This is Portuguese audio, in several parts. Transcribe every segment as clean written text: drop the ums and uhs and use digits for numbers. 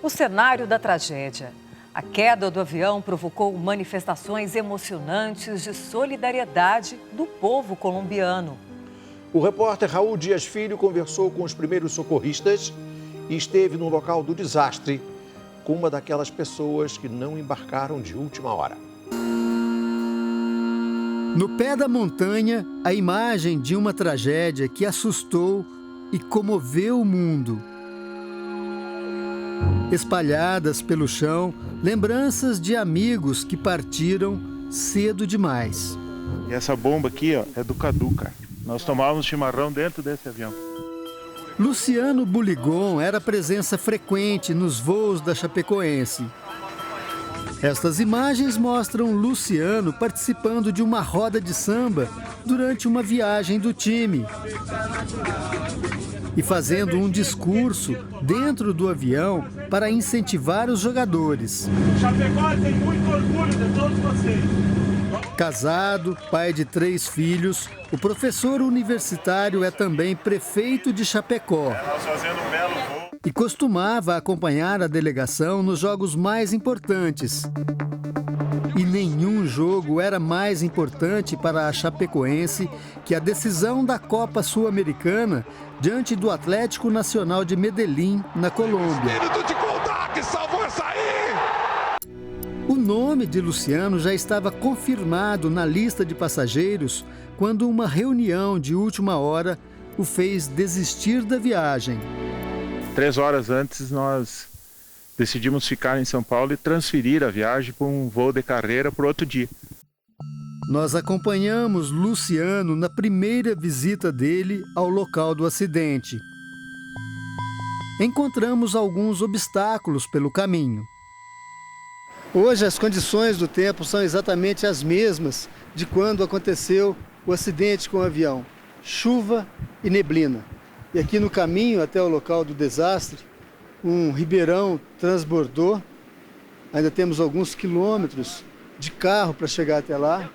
o cenário da tragédia. A queda do avião provocou manifestações emocionantes de solidariedade do povo colombiano. O repórter Raul Dias Filho conversou com os primeiros socorristas e esteve no local do desastre com uma daquelas pessoas que não embarcaram de última hora. No pé da montanha, a imagem de uma tragédia que assustou e comoveu o mundo. Espalhadas pelo chão, lembranças de amigos que partiram cedo demais. E essa bomba aqui, ó, é do Cadu, cara. Nós tomávamos chimarrão dentro desse avião. Luciano Buligon era presença frequente nos voos da Chapecoense. Estas imagens mostram Luciano participando de uma roda de samba durante uma viagem do time e fazendo um discurso dentro do avião para incentivar os jogadores. Chapecó tem muito orgulho de todos vocês. Casado, pai de 3 filhos, o professor universitário é também prefeito de Chapecó. Nós fazendo um belo voo. E costumava acompanhar a delegação nos jogos mais importantes. E nenhum jogo era mais importante para a Chapecoense que a decisão da Copa Sul-Americana diante do Atlético Nacional de Medellín, na Colômbia. O nome de Luciano já estava confirmado na lista de passageiros quando uma reunião de última hora o fez desistir da viagem. 3 horas antes, nós decidimos ficar em São Paulo e transferir a viagem para um voo de carreira para outro dia. Nós acompanhamos Luciano na primeira visita dele ao local do acidente. Encontramos alguns obstáculos pelo caminho. Hoje as condições do tempo são exatamente as mesmas de quando aconteceu o acidente com o avião. Chuva e neblina. E aqui no caminho até o local do desastre, um ribeirão transbordou. Ainda temos alguns quilômetros de carro para chegar até lá.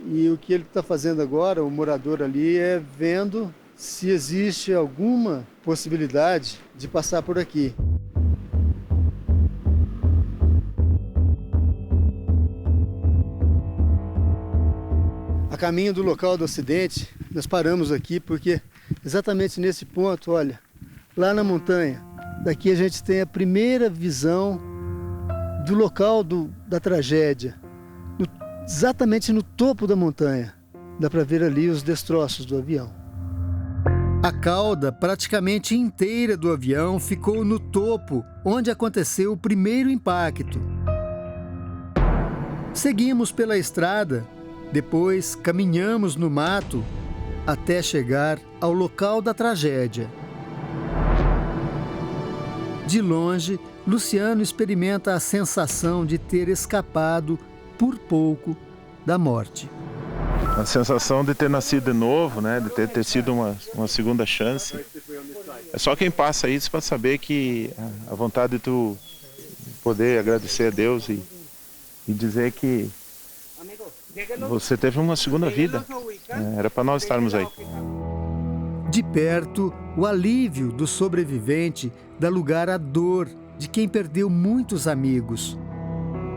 E o que ele está fazendo agora, o morador ali, é vendo se existe alguma possibilidade de passar por aqui. A caminho do local do acidente, nós paramos aqui porque exatamente nesse ponto, olha, lá na montanha, daqui a gente tem a primeira visão do local da tragédia, exatamente no topo da montanha. Dá para ver ali os destroços do avião. A cauda praticamente inteira do avião ficou no topo, onde aconteceu o primeiro impacto. Seguimos pela estrada, depois caminhamos no mato até chegar ao local da tragédia. De longe, Luciano experimenta a sensação de ter escapado por pouco da morte. A sensação de ter nascido de novo, né, de ter sido uma segunda chance. É só quem passa isso para saber que a vontade de tu poder agradecer a Deus e dizer que você teve uma segunda vida. Era para nós estarmos aí. De perto, o alívio do sobrevivente dá lugar à dor de quem perdeu muitos amigos.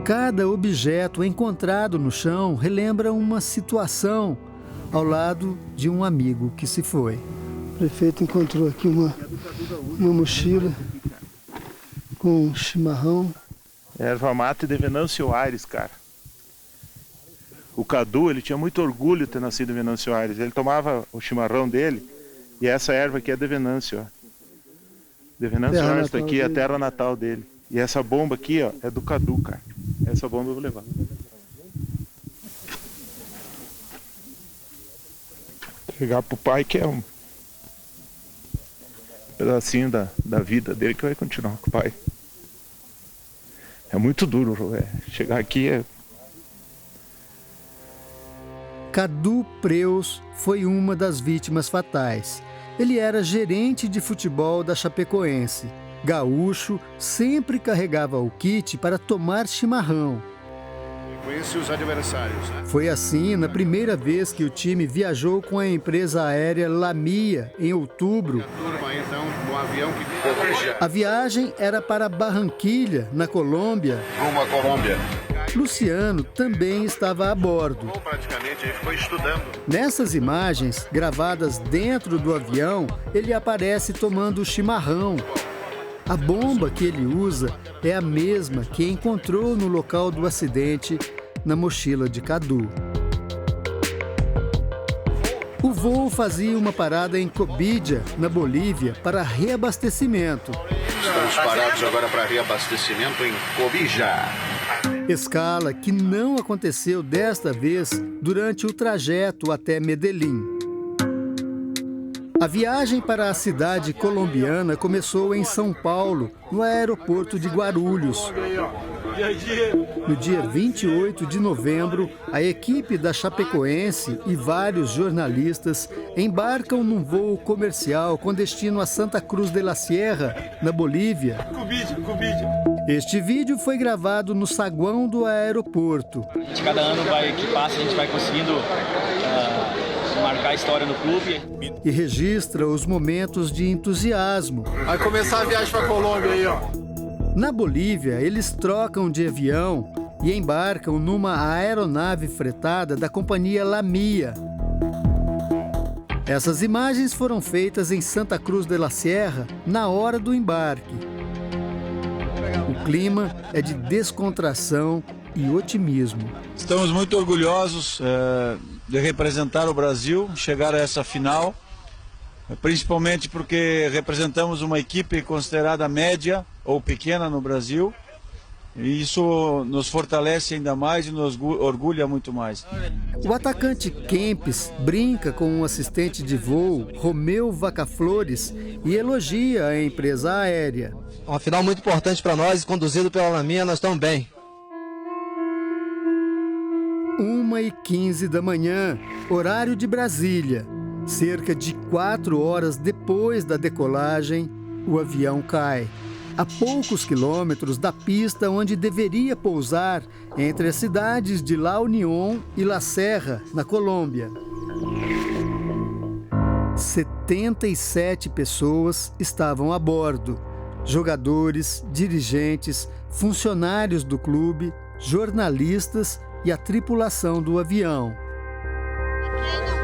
Cada objeto encontrado no chão relembra uma situação ao lado de um amigo que se foi. O prefeito encontrou aqui uma mochila com chimarrão. Erva mate de Venâncio Aires, cara. O Cadu, ele tinha muito orgulho de ter nascido em Venâncio Aires. Ele tomava o chimarrão dele e essa erva aqui é de Venâncio, ó. De Venâncio Aires, tá aqui, a terra natal dele. E essa bomba aqui, ó, é do Cadu, cara. Essa bomba eu vou levar. Entregar pro pai, que é um pedacinho da vida dele que vai continuar com o pai. É muito duro, chegar aqui é... Cadu Preus foi uma das vítimas fatais. Ele era gerente de futebol da Chapecoense. Gaúcho, sempre carregava o kit para tomar chimarrão. Conheci os adversários, né? Foi assim na primeira vez que o time viajou com a empresa aérea Lamia, em outubro. A turma, então, no avião que Cobija. A viagem era para Barranquilha, na Colômbia. Rumo à Colômbia. Luciano também estava a bordo. Praticamente, ele ficou estudando. Nessas imagens, gravadas dentro do avião, ele aparece tomando chimarrão. A bomba que ele usa é a mesma que encontrou no local do acidente, na mochila de Cadu. O voo fazia uma parada em Cobija, na Bolívia, para reabastecimento. Estamos parados agora para reabastecimento em Cobija. Escala que não aconteceu desta vez durante o trajeto até Medellín. A viagem para a cidade colombiana começou em São Paulo, no aeroporto de Guarulhos. No dia 28 de novembro, a equipe da Chapecoense e vários jornalistas embarcam num voo comercial com destino a Santa Cruz de la Sierra, na Bolívia. Este vídeo foi gravado no saguão do aeroporto. Cada ano que passa, a gente vai conseguindo marcar a história no clube. E registra os momentos de entusiasmo. Vai começar a viagem para Colômbia aí, ó. Na Bolívia, eles trocam de avião e embarcam numa aeronave fretada da companhia Lamia. Essas imagens foram feitas em Santa Cruz de la Sierra na hora do embarque. O clima é de descontração e otimismo. Estamos muito orgulhosos de representar o Brasil, chegar a essa final, principalmente porque representamos uma equipe considerada média ou pequena no Brasil, e isso nos fortalece ainda mais e nos orgulha muito mais. O atacante Kempes brinca com o assistente de voo, Romeu Vacaflores, e elogia a empresa aérea. Uma final muito importante para nós, conduzido pela Lamia, nós estamos bem. 1h15 da manhã, horário de Brasília. Cerca de 4 horas depois da decolagem, o avião cai. A poucos quilômetros da pista onde deveria pousar, entre as cidades de La Unión e La Serra, na Colômbia. 77 pessoas estavam a bordo. Jogadores, dirigentes, funcionários do clube, jornalistas e a tripulação do avião.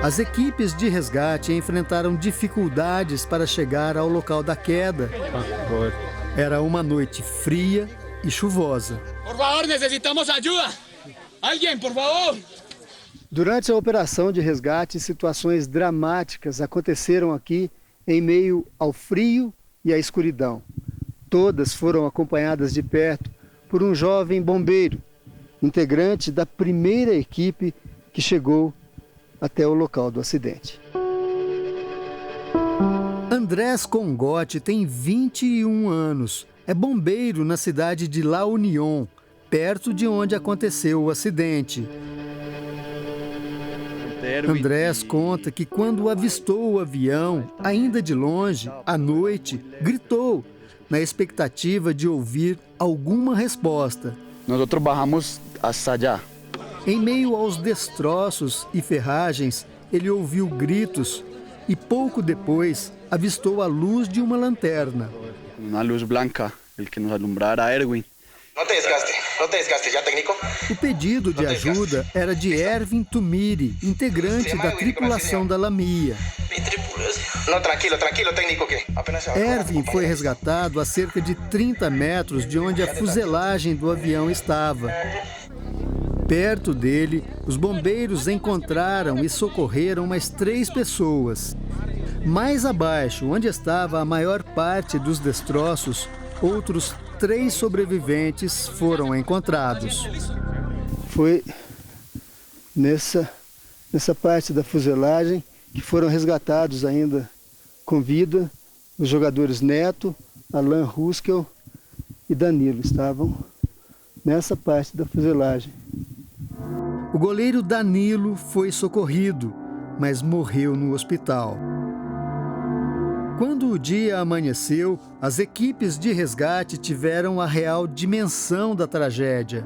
As equipes de resgate enfrentaram dificuldades para chegar ao local da queda. Era uma noite fria e chuvosa. Por favor, necessitamos ajuda. Alguém, por favor. Durante a operação de resgate, situações dramáticas aconteceram aqui em meio ao frio e à escuridão. Todas foram acompanhadas de perto por um jovem bombeiro, integrante da primeira equipe que chegou até o local do acidente. Andrés Congote tem 21 anos. É bombeiro na cidade de La Unión, perto de onde aconteceu o acidente. Andrés conta que quando avistou o avião, ainda de longe, à noite, gritou, na expectativa de ouvir alguma resposta. Nós bajamos hasta allá. Em meio aos destroços e ferragens, ele ouviu gritos e pouco depois avistou a luz de uma lanterna. Uma luz branca, o que nos alumbrara era Erwin. Não te desgaste, já técnico? O pedido de ajuda era de Erwin Tumiri, integrante da tripulação da Lamia. Não, tranquilo, técnico. Erwin foi resgatado a cerca de 30 metros de onde a fuselagem do avião estava. Perto dele, os bombeiros encontraram e socorreram mais 3 pessoas. Mais abaixo, onde estava a maior parte dos destroços, outros 3 sobreviventes foram encontrados. Foi nessa parte da fuselagem que foram resgatados ainda com vida os jogadores Neto, Alan Ruskel e Danilo. Estavam nessa parte da fuselagem. O goleiro Danilo foi socorrido, mas morreu no hospital. Quando o dia amanheceu, as equipes de resgate tiveram a real dimensão da tragédia.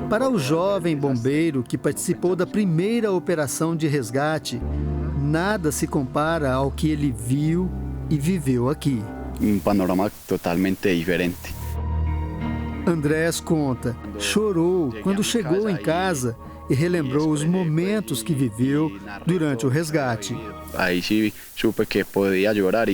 Para o jovem bombeiro que participou da primeira operação de resgate, nada se compara ao que ele viu e viveu aqui. Panorama totalmente diferente. Andrés conta, chorou quando chegou em casa e relembrou os momentos que viveu durante o resgate. Aí sim, supe que podia chorar.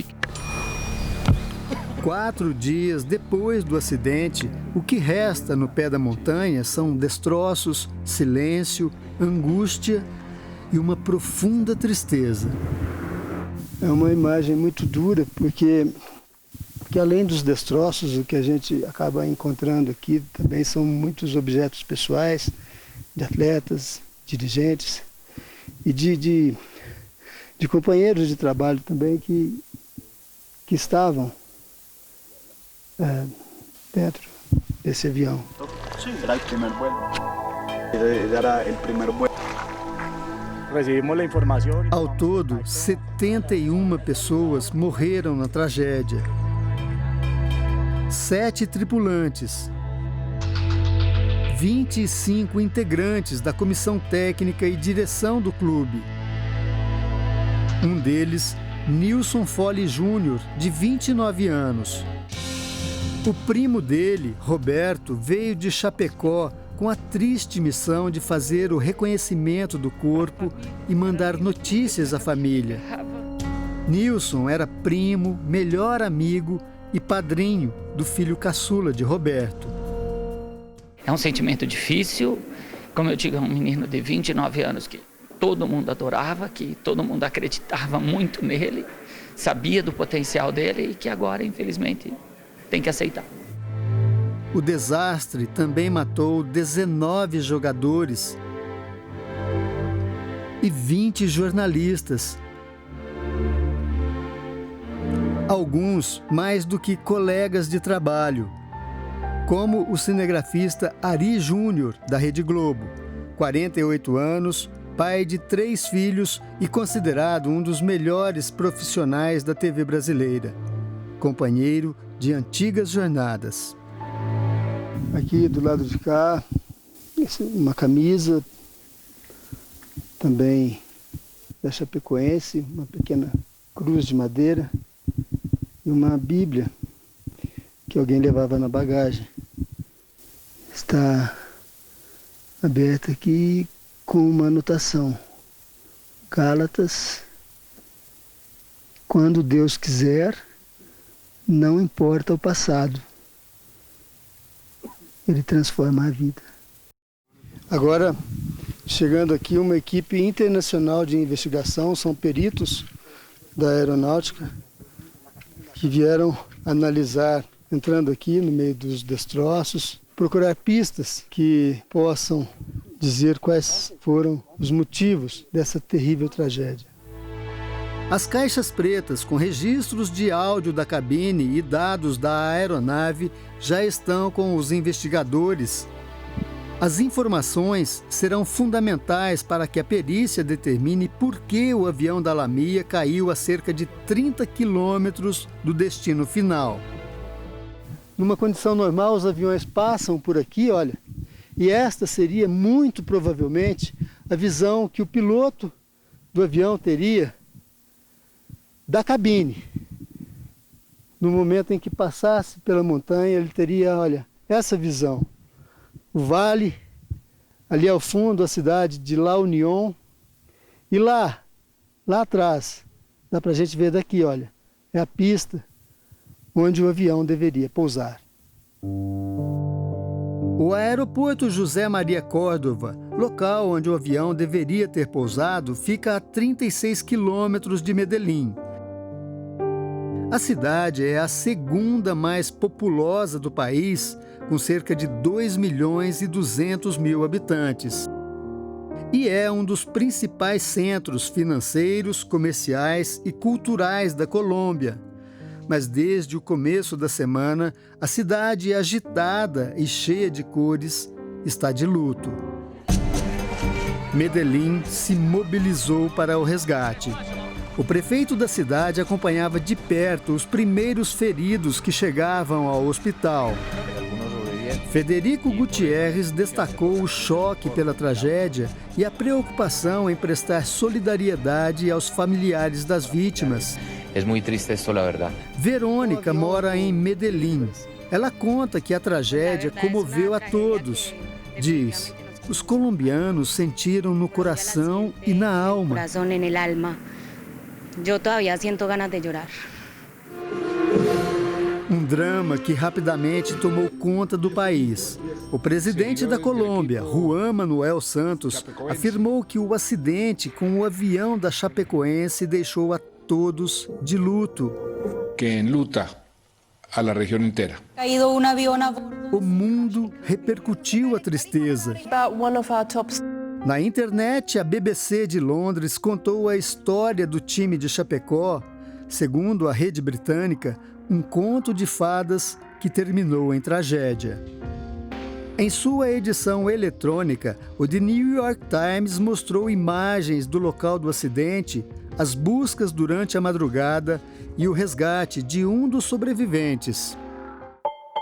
4 dias depois do acidente, o que resta no pé da montanha são destroços, silêncio, angústia e uma profunda tristeza. É uma imagem muito dura, porque além dos destroços, o que a gente acaba encontrando aqui também são muitos objetos pessoais de atletas, dirigentes e de companheiros de trabalho também que estavam dentro desse avião. Era o primeiro vuelo. Era o primeiro vuelo. Recibimos a informação. Ao todo, 71 pessoas morreram na tragédia. 7 tripulantes, 25 integrantes da comissão técnica e direção do clube. Um deles, Nilson Fole Júnior, de 29 anos. O primo dele, Roberto, veio de Chapecó com a triste missão de fazer o reconhecimento do corpo e mandar notícias à família. Nilson era primo, melhor amigo e padrinho do filho caçula de Roberto. É um sentimento difícil, como eu digo, é um menino de 29 anos que todo mundo adorava, que todo mundo acreditava muito nele, sabia do potencial dele e que agora, infelizmente, tem que aceitar. O desastre também matou 19 jogadores e 20 jornalistas. Alguns mais do que colegas de trabalho, como o cinegrafista Ari Júnior, da Rede Globo, 48 anos, pai de 3 filhos e considerado um dos melhores profissionais da TV brasileira, companheiro de antigas jornadas. Aqui do lado de cá, uma camisa também da Chapecoense, uma pequena cruz de madeira e uma Bíblia que alguém levava na bagagem. Está aberta aqui com uma anotação. Gálatas, quando Deus quiser, não importa o passado. Ele transforma a vida. Agora, chegando aqui uma equipe internacional de investigação, são peritos da aeronáutica que vieram analisar, entrando aqui no meio dos destroços, procurar pistas que possam dizer quais foram os motivos dessa terrível tragédia. As caixas pretas com registros de áudio da cabine e dados da aeronave já estão com os investigadores. As informações serão fundamentais para que a perícia determine por que o avião da Lamia caiu a cerca de 30 quilômetros do destino final. Numa condição normal, os aviões passam por aqui, olha, e esta seria muito provavelmente a visão que o piloto do avião teria da cabine. No momento em que passasse pela montanha, ele teria, olha, essa visão. O vale, ali ao fundo a cidade de La Unión, e lá atrás, dá pra gente ver daqui, olha, é a pista onde o avião deveria pousar. O aeroporto José Maria Córdova, local onde o avião deveria ter pousado, fica a 36 quilômetros de Medellín. A cidade é a segunda mais populosa do país, com cerca de 2.200.000 habitantes. E é um dos principais centros financeiros, comerciais e culturais da Colômbia. Mas desde o começo da semana, a cidade agitada e cheia de cores está de luto. Medellín se mobilizou para o resgate. O prefeito da cidade acompanhava de perto os primeiros feridos que chegavam ao hospital. Federico Gutierrez destacou o choque pela tragédia e a preocupação em prestar solidariedade aos familiares das vítimas. É muito triste isso, na verdade. Verônica mora em Medellín. Ela conta que a tragédia comoveu a todos. Diz, os colombianos sentiram no coração e na alma. Eu todavía sinto ganas de chorar. Um drama que rapidamente tomou conta do país. O presidente da Colômbia, Juan Manuel Santos, afirmou que o acidente com o avião da Chapecoense deixou a todos de luto. Que enluta a la região inteira. O mundo repercutiu a tristeza. Na internet, a BBC de Londres contou a história do time de Chapecó, segundo a rede britânica, um conto de fadas que terminou em tragédia. Em sua edição eletrônica, o The New York Times mostrou imagens do local do acidente, as buscas durante a madrugada e o resgate de um dos sobreviventes.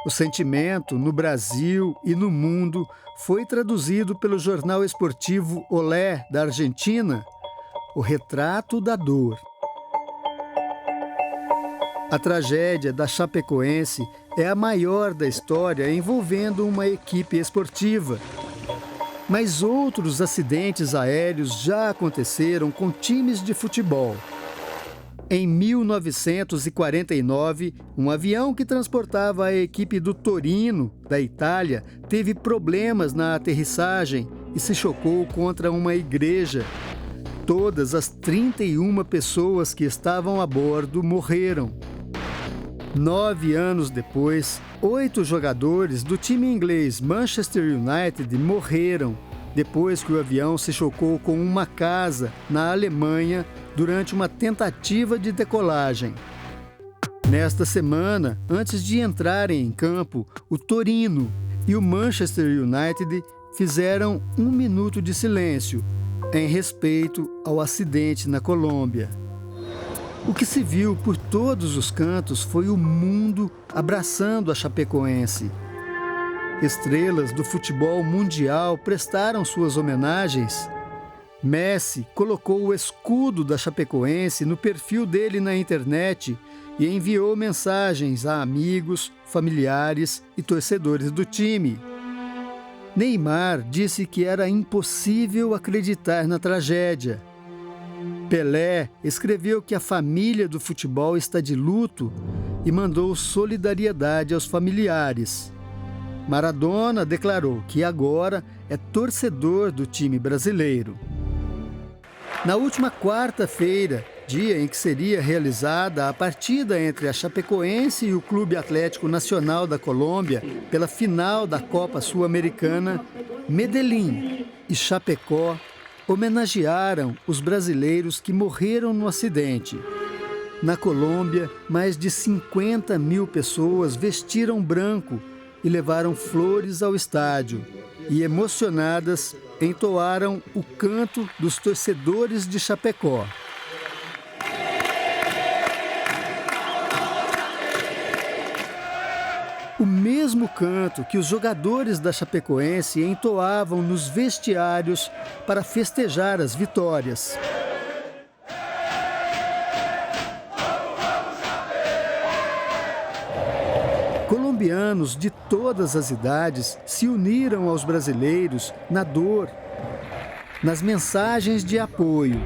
O sentimento no Brasil e no mundo foi traduzido pelo jornal esportivo Olé, da Argentina, o retrato da dor. A tragédia da Chapecoense é a maior da história envolvendo uma equipe esportiva. Mas outros acidentes aéreos já aconteceram com times de futebol. Em 1949, um avião que transportava a equipe do Torino, da Itália, teve problemas na aterrissagem e se chocou contra uma igreja. Todas as 31 pessoas que estavam a bordo morreram. 9 anos depois, 8 jogadores do time inglês Manchester United morreram depois que o avião se chocou com uma casa na Alemanha durante uma tentativa de decolagem. Nesta semana, antes de entrarem em campo, o Torino e o Manchester United fizeram 1 minuto de silêncio em respeito ao acidente na Colômbia. O que se viu por todos os cantos foi o mundo abraçando a Chapecoense. Estrelas do futebol mundial prestaram suas homenagens. Messi colocou o escudo da Chapecoense no perfil dele na internet e enviou mensagens a amigos, familiares e torcedores do time. Neymar disse que era impossível acreditar na tragédia. Pelé escreveu que a família do futebol está de luto e mandou solidariedade aos familiares. Maradona declarou que agora é torcedor do time brasileiro. Na última quarta-feira, dia em que seria realizada a partida entre a Chapecoense e o Clube Atlético Nacional da Colômbia pela final da Copa Sul-Americana, Medellín e Chapecó homenagearam os brasileiros que morreram no acidente. Na Colômbia, mais de 50 mil pessoas vestiram branco e levaram flores ao estádio e, emocionadas, entoaram o canto dos torcedores de Chapecó. O mesmo canto que os jogadores da Chapecoense entoavam nos vestiários para festejar as vitórias. Colombianos de todas as idades se uniram aos brasileiros na dor, nas mensagens de apoio.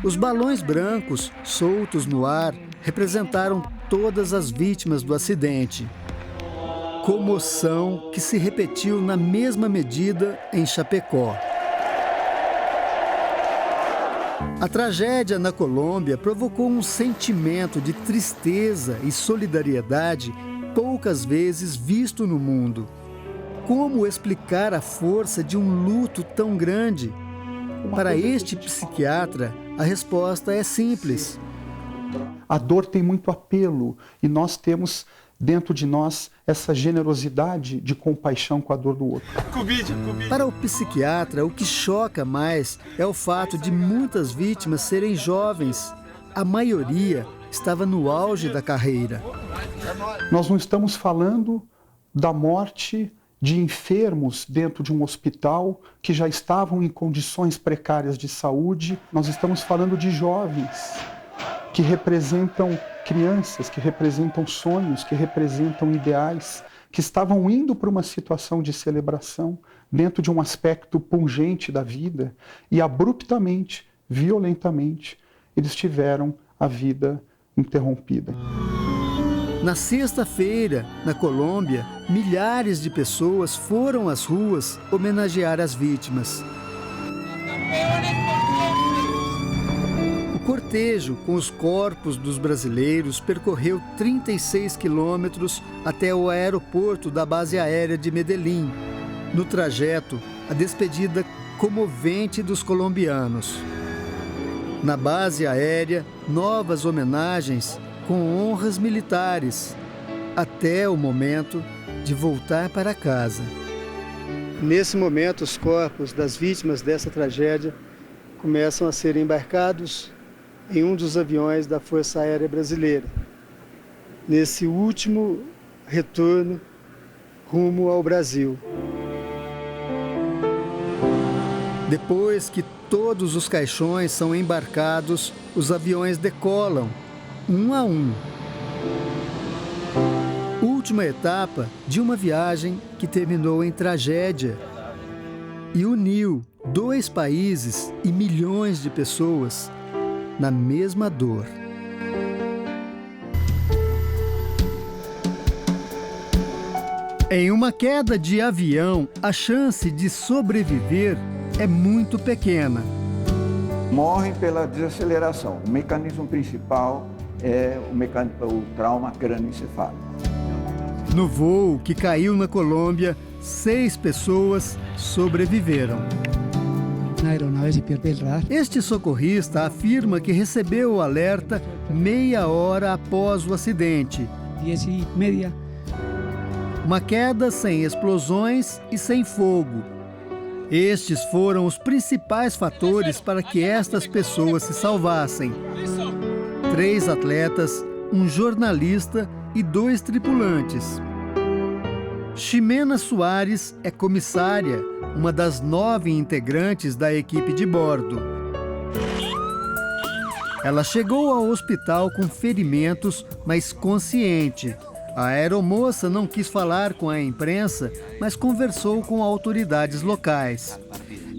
Os balões brancos, soltos no ar, representaram todas as vítimas do acidente. Comoção que se repetiu na mesma medida em Chapecó. A tragédia na Colômbia provocou um sentimento de tristeza e solidariedade poucas vezes visto no mundo. Como explicar a força de um luto tão grande? Para este psiquiatra, a resposta é simples. A dor tem muito apelo e nós temos dentro de nós essa generosidade de compaixão com a dor do outro. Para o psiquiatra, o que choca mais é o fato de muitas vítimas serem jovens. A maioria estava no auge da carreira. Nós não estamos falando da morte de enfermos dentro de um hospital que já estavam em condições precárias de saúde. Nós estamos falando de jovens que representam crianças, que representam sonhos, que representam ideais, que estavam indo para uma situação de celebração dentro de um aspecto pungente da vida e abruptamente, violentamente, eles tiveram a vida interrompida. Na sexta-feira, na Colômbia, milhares de pessoas foram às ruas homenagear as vítimas. O cortejo com os corpos dos brasileiros percorreu 36 quilômetros até o aeroporto da base aérea de Medellín. No trajeto, a despedida comovente dos colombianos. Na base aérea, novas homenagens com honras militares, até o momento de voltar para casa. Nesse momento, os corpos das vítimas dessa tragédia começam a ser embarcados em um dos aviões da Força Aérea Brasileira, nesse último retorno rumo ao Brasil. Depois que todos os caixões são embarcados, os aviões decolam, um a um. Última etapa de uma viagem que terminou em tragédia e uniu dois países e milhões de pessoas na mesma dor. Em uma queda de avião, a chance de sobreviver é muito pequena. Morrem pela desaceleração. O mecanismo principal é o trauma crânioencefálico. No voo que caiu na Colômbia, 6 pessoas sobreviveram. Este socorrista afirma que recebeu o alerta meia hora após o acidente. 10:30. Uma queda sem explosões e sem fogo. Estes foram os principais fatores para que estas pessoas se salvassem. 3 atletas, um jornalista e 2 tripulantes. Ximena Soares é comissária, uma das 9 integrantes da equipe de bordo. Ela chegou ao hospital com ferimentos, mas consciente. A aeromoça não quis falar com a imprensa, mas conversou com autoridades locais.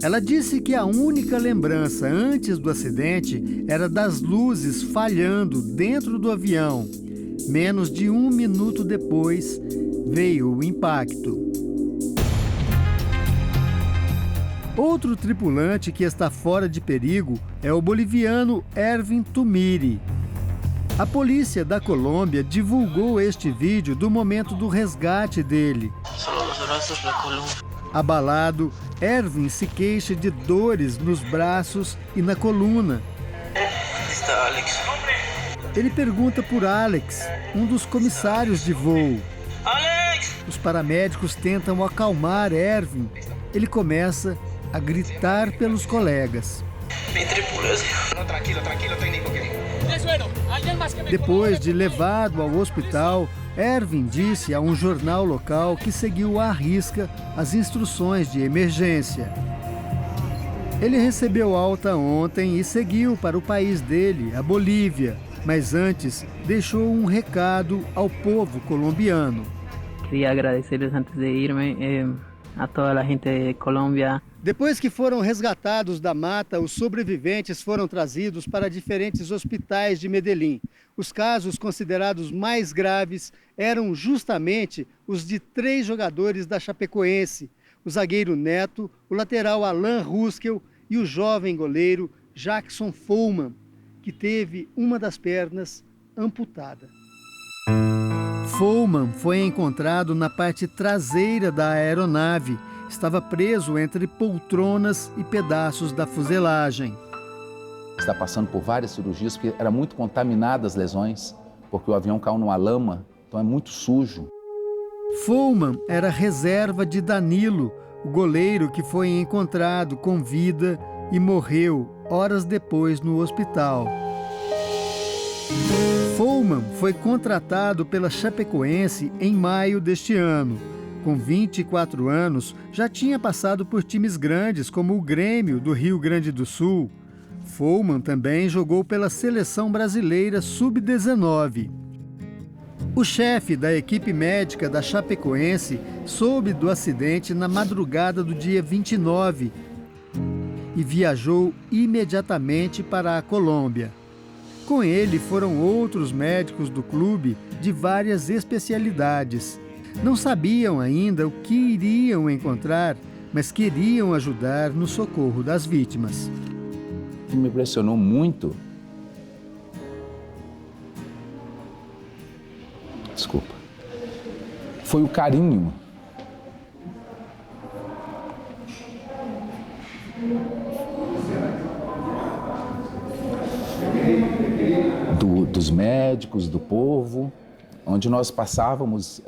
Ela disse que a única lembrança antes do acidente era das luzes falhando dentro do avião. Menos de 1 minuto depois, veio o impacto. Outro tripulante que está fora de perigo é o boliviano Ervin Tumiri. A polícia da Colômbia divulgou este vídeo do momento do resgate dele. Abalado, Ervin se queixa de dores nos braços e na coluna. Ele pergunta por Alex, um dos comissários de voo. Os paramédicos tentam acalmar Ervin. Ele começa a gritar pelos colegas. Depois de levado ao hospital, Ervin disse a um jornal local que seguiu à risca as instruções de emergência. Ele recebeu alta ontem e seguiu para o país dele, a Bolívia, mas antes deixou um recado ao povo colombiano. Queria agradecer-lhes antes de irme a toda a gente de Colômbia. Depois que foram resgatados da mata, os sobreviventes foram trazidos para diferentes hospitais de Medellín. Os casos considerados mais graves eram justamente os de 3 jogadores da Chapecoense, o zagueiro Neto, o lateral Alan Ruskel e o jovem goleiro Jackson Follman, que teve uma das pernas amputada. Follman foi encontrado na parte traseira da aeronave. Estava preso entre poltronas e pedaços da fuselagem. Está passando por várias cirurgias, porque era muito contaminada as lesões, porque o avião caiu numa lama, então é muito sujo. Follman era reserva de Danilo, o goleiro que foi encontrado com vida e morreu horas depois no hospital. Follmann foi contratado pela Chapecoense em maio deste ano. Com 24 anos, já tinha passado por times grandes como o Grêmio do Rio Grande do Sul. Follmann também jogou pela Seleção Brasileira Sub-19. O chefe da equipe médica da Chapecoense soube do acidente na madrugada do dia 29 e viajou imediatamente para a Colômbia. Com ele foram outros médicos do clube de várias especialidades. Não sabiam ainda o que iriam encontrar, mas queriam ajudar no socorro das vítimas. O que me impressionou muito, foi o carinho dos médicos, do povo, onde nós passávamos,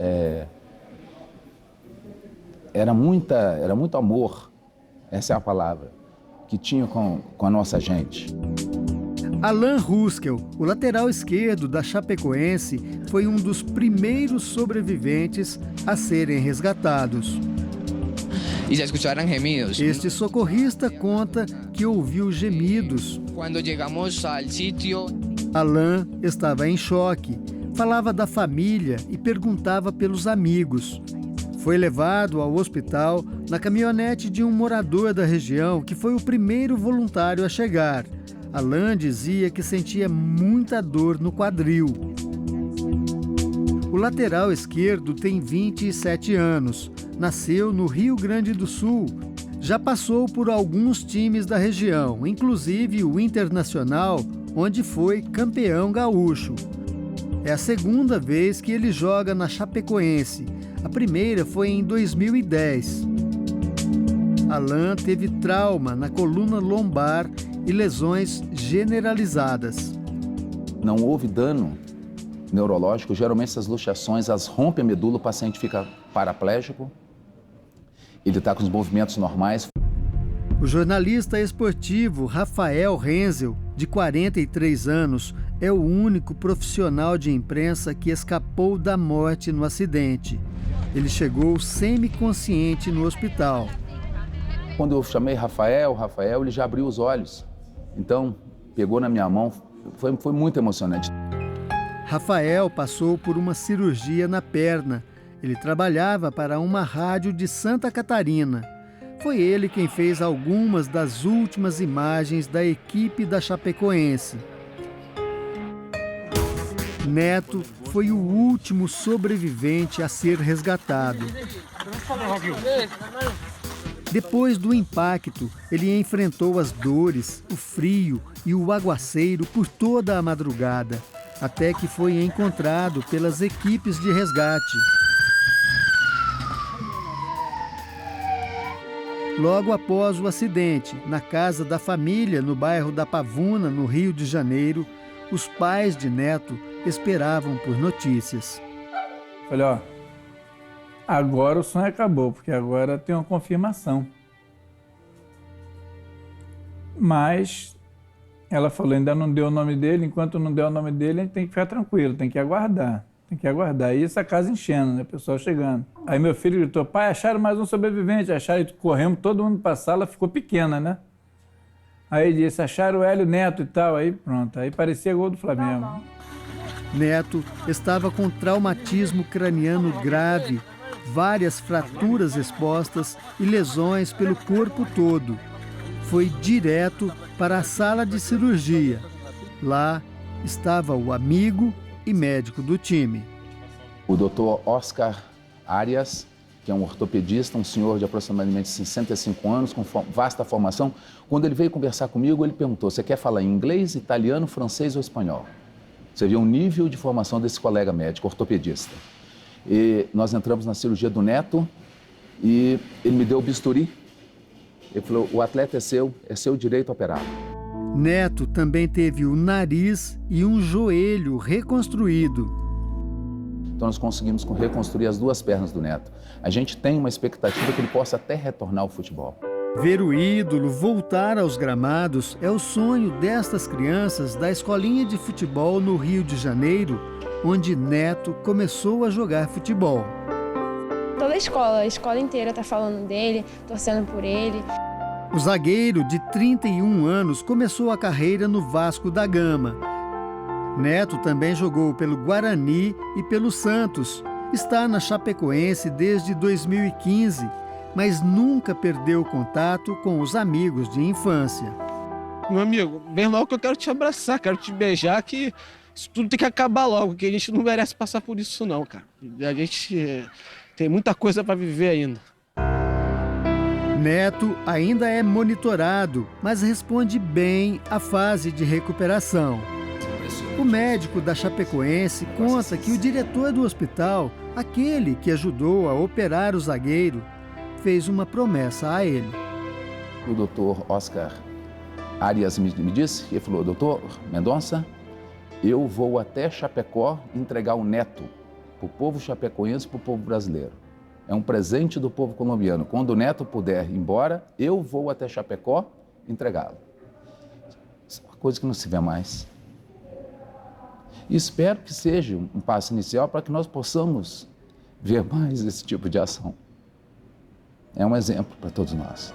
era muito amor, essa é a palavra, que tinha com a nossa gente. Alain Ruskel, o lateral esquerdo da Chapecoense, foi um dos primeiros sobreviventes a serem resgatados. E se escutaram gemidos. Este socorrista conta que ouviu gemidos. Quando chegamos ao sítio, Alain estava em choque, falava da família e perguntava pelos amigos. Foi levado ao hospital na caminhonete de um morador da região que foi o primeiro voluntário a chegar. Alain dizia que sentia muita dor no quadril. O lateral esquerdo tem 27 anos, nasceu no Rio Grande do Sul. Já passou por alguns times da região, inclusive o Internacional, onde foi campeão gaúcho. É a segunda vez que ele joga na Chapecoense. A primeira foi em 2010. Alain teve trauma na coluna lombar e lesões generalizadas. Não houve dano neurológico, geralmente essas luxações as rompem a medula, o paciente fica paraplégico, ele está com os movimentos normais. O jornalista esportivo Rafael Renzel, de 43 anos, é o único profissional de imprensa que escapou da morte no acidente. Ele chegou semiconsciente no hospital. Quando eu chamei Rafael, ele já abriu os olhos. Então, pegou na minha mão, foi muito emocionante. Rafael passou por uma cirurgia na perna. Ele trabalhava para uma rádio de Santa Catarina. Foi ele quem fez algumas das últimas imagens da equipe da Chapecoense. Neto foi o último sobrevivente a ser resgatado. Depois do impacto, ele enfrentou as dores, o frio e o aguaceiro por toda a madrugada, até que foi encontrado pelas equipes de resgate. Logo após o acidente, na casa da família, no bairro da Pavuna, no Rio de Janeiro, os pais de Neto esperavam por notícias. Falei, ó, agora o sonho acabou, porque agora tem uma confirmação. Mas ela falou, ainda não deu o nome dele, enquanto não der o nome dele, a gente tem que ficar tranquilo, tem que aguardar. E essa casa enchendo, né, o pessoal chegando. Aí meu filho gritou, pai, acharam mais um sobrevivente, acharam, corremos todo mundo para a sala, ficou pequena, né? Aí disse, acharam o Hélio Neto e tal, aí pronto, aí parecia gol do Flamengo. Neto estava com traumatismo craniano grave, várias fraturas expostas e lesões pelo corpo todo. Foi direto para a sala de cirurgia. Lá estava o amigo e médico do time. O Dr. Oscar Arias, que é um ortopedista, um senhor de aproximadamente 65 anos, com vasta formação, quando ele veio conversar comigo, ele perguntou, você quer falar inglês, italiano, francês ou espanhol? Você vê o nível de formação desse colega médico, ortopedista. E nós entramos na cirurgia do Neto e ele me deu o bisturi. Ele falou, o atleta é seu direito a operar. Neto também teve o nariz e um joelho reconstruído. Então nós conseguimos reconstruir as duas pernas do Neto. A gente tem uma expectativa que ele possa até retornar ao futebol. Ver o ídolo voltar aos gramados é o sonho destas crianças da escolinha de futebol no Rio de Janeiro, onde Neto começou a jogar futebol. Toda a escola inteira está falando dele, torcendo por ele. O zagueiro de 31 anos começou a carreira no Vasco da Gama. Neto também jogou pelo Guarani e pelo Santos. Está na Chapecoense desde 2015, mas nunca perdeu contato com os amigos de infância. Meu amigo, bem logo que eu quero te abraçar, quero te beijar, que isso tudo tem que acabar logo, que a gente não merece passar por isso não, cara. A gente tem muita coisa para viver ainda. Neto ainda é monitorado, mas responde bem à fase de recuperação. O médico da Chapecoense conta que o diretor do hospital, aquele que ajudou a operar o zagueiro, fez uma promessa a ele. O doutor Oscar Arias me disse, ele falou, doutor Mendonça, eu vou até Chapecó entregar o Neto para o povo chapecoense e para o povo brasileiro. É um presente do povo colombiano. Quando o Neto puder ir embora, eu vou até Chapecó entregá-lo. Isso é uma coisa que não se vê mais. E espero que seja um passo inicial para que nós possamos ver mais esse tipo de ação. É um exemplo para todos nós.